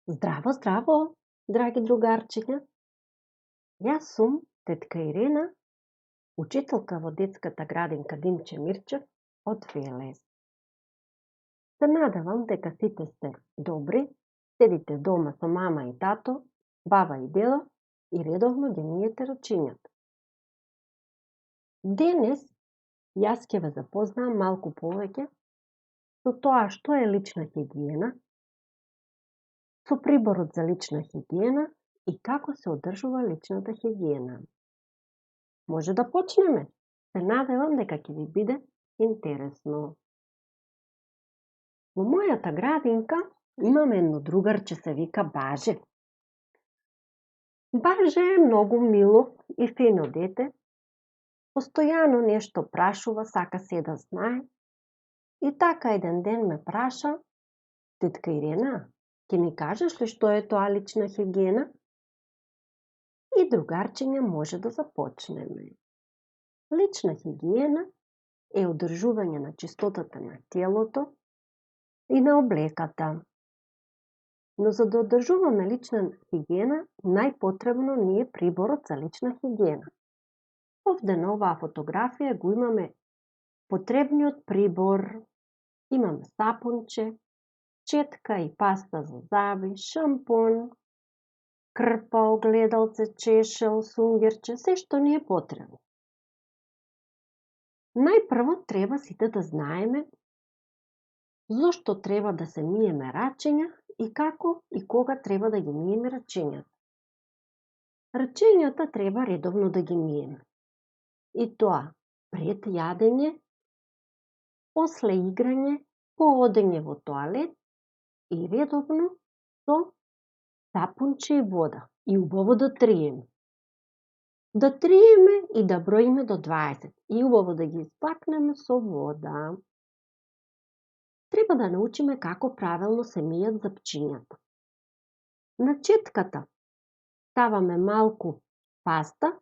Здраво, здраво, драги другарчиња. Јас сум тетка Ирена, учителка во детската градинка Димче Мирчев од Велес. Се надевам дека сите сте добри, седите дома со мама и тато, баба и дедо и редовно ги миете рачињата. Денес јас ќе ве запознаам малку повеќе со тоа што е лична хигиена, со приборот за лична хигиена и како се одржува личната хигиена. Може да почнеме? Се надевам дека ќе ви биде интересно. Во мојата градинка имам едно другарче се вика Баже. Баже е многу мило и фино дете. Постојано нешто прашува, сака се да знае. И така еден ден ме праша: тетка Ирена, ќе ми кажеш ли што е тоа лична хигиена? И другарчиња може да започнеме. Лична хигиена е одржување на чистотата на телото и на облеката. Но за да одржуваме лична хигиена, најпотребно ни е приборот за лична хигиена. Овде на оваа фотографија го имаме потребниот прибор. Имаме сапунче, четка и паста за заби, шампон, крпа, огледалце, чешел, сунгерче, се што ни е потребно. Најпрво треба сите да знаеме зошто треба да се миеме рачиња и како и кога треба да ги миеме рачињата. Рачињата треба редовно да ги миеме. И тоа пред јадење, после играње, по одење во тоалет и редовно со сапунче и вода. И убаво да триеме. Да триеме и да броиме до 20. И убаво да ги исплакнеме со вода. Треба да научиме како правилно се мијат запчињата. На четката ставаме малку паста,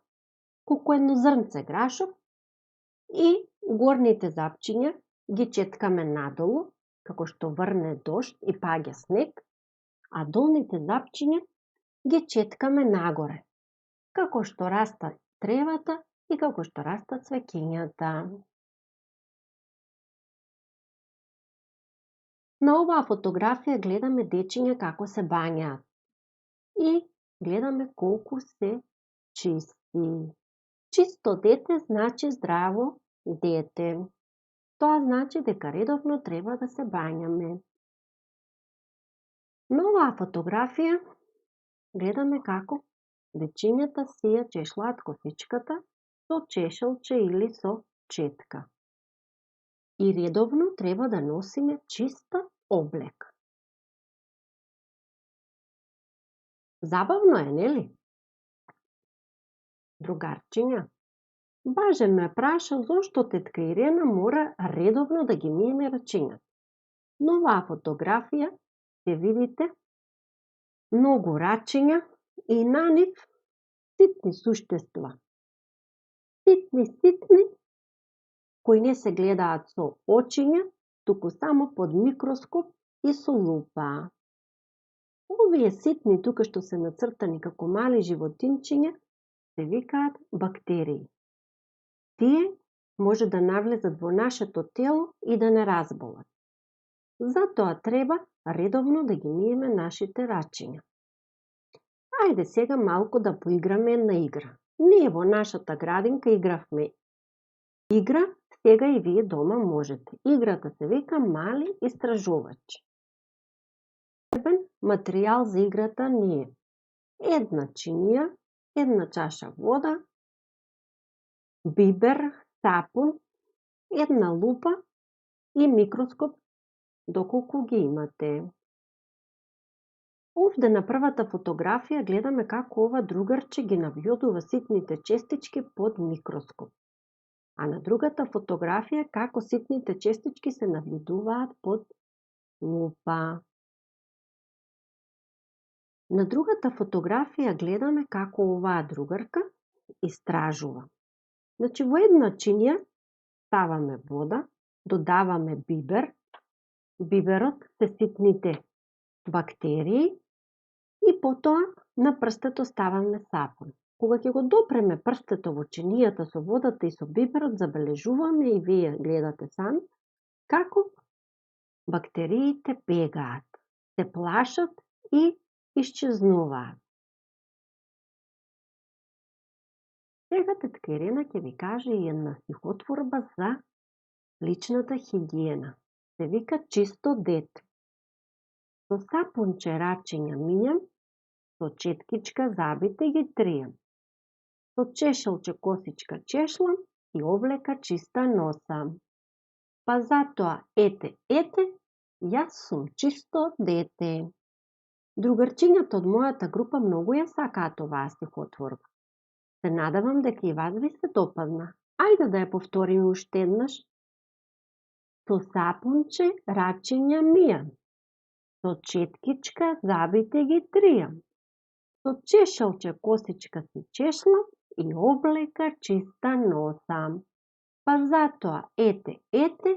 колку едно зрнце грашок и горните запчиња ги четкаме надолу, како што врне дожд и паѓа снег, а долните запчиња ги четкаме нагоре, како што раста тревата и како што растат цвеќињата. На оваа фотографија гледаме дечиња како се бањаат и гледаме колку се чисти. Чисто дете значи здраво дете. Тоа значи дека редовно треба да се бањаме. На оваа фотографија гледаме како дечињата си ја чешлаат косичката со чешелче или со четка. И редовно треба да носиме чиста облека. Забавно е, нели? Другарчиња, Баже ме праша зошто тетка Ирена мора редовно да ги миеме рачињата. На оваа фотографија ќе видите многу рачиња и на нив ситни суштества. Ситни, кои не се гледаат со очиња, туку само под микроскоп и со лупа. Овие ситни тука што се нацртани како мали животинчиња се викаат бактерии. Тие може да навлезат во нашето тело и да не разболат. Затоа треба редовно да ги миеме нашите рачиња. Ајде сега малку да поиграме една игра. Ние во нашата градинка игравме игра, сега и вие дома можете. Играта се вика Мали истражувач. Материјал за играта ни е една чинија, една чаша вода, бибер, сапун, една лупа и микроскоп доколку ги имате. Овде на првата фотографија гледаме како ова другарче ги навјодува ситните честички под микроскоп. А на другата фотографија како ситните честички се навјодуваат под лупа. На другата фотографија гледаме како оваа другарка истражува. Значи во една чинија ставаме вода, додаваме бибер, биберот се ситните бактерии И потоа на прстето ставаме сапун. Кога ќе го допреме прстето во чинијата со водата и со биперот, забележуваме и вие гледате сами како бактериите бегаат, се плашат и исчезнуваат. Сега тетка Ирена ќе ви каже и една стихотворба за личната хигиена. Се вика Чисто дете. Со сапунче рачиња мијам, со четкичка забите ги тријам. Со чешелче косичка чешлам и облека чиста носам. Па затоа, ете, јас сум чисто дете. Другарчињата од мојата група многу ја сакаат оваа стихотворба. Се надевам дека и вас ви се допадна. Ајде да ја повториме уште еднаш. Со сапунче рачиња мијам, со четкичка забите ги тријам, со чешелче косичка си чешлам и облека чиста носам. Па затоа, ете,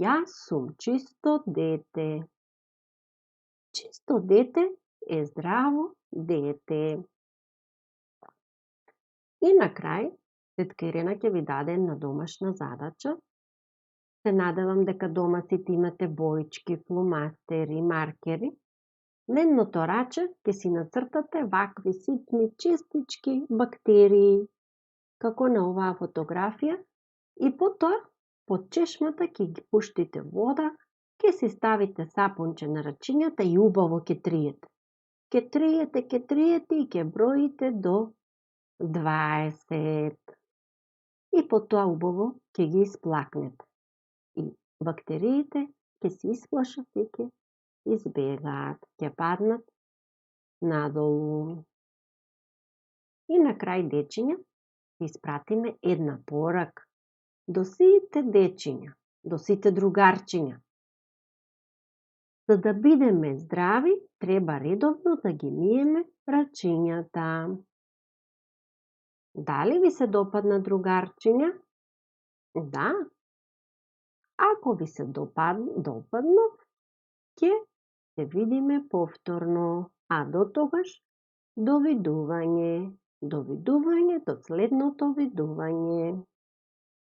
јас сум чисто дете. Чисто дете е здраво дете. И на крај, тетка Ирена ќе ви даде една домашна задача. Се надевам дека дома сите имате боички, фломастери, маркери. На едното раче ќе си нацртате вакви ситни честички бактерии, како на оваа фотографија, и потоа под чешмата ќе ги пуштите вода, ќе си ставите сапунче на рачињата и убаво ќе триете. Ќе триете и ќе броите до 20. И потоа убаво ќе ги исплакнете. И бактериите ќе се исплашат и ќе избегаат, ќе паднат надолу. И на крај, дечиња, ќе испратиме една порака до сите дечиња, до сите другарчиња. За да бидеме здрави, треба редовно да ги миеме рачињата. Дали ви се допадна, другарчиња? Да? Ако ви се допадна, ќе се видиме повторно. А до тогаш, довидување. Довидување до следното видување.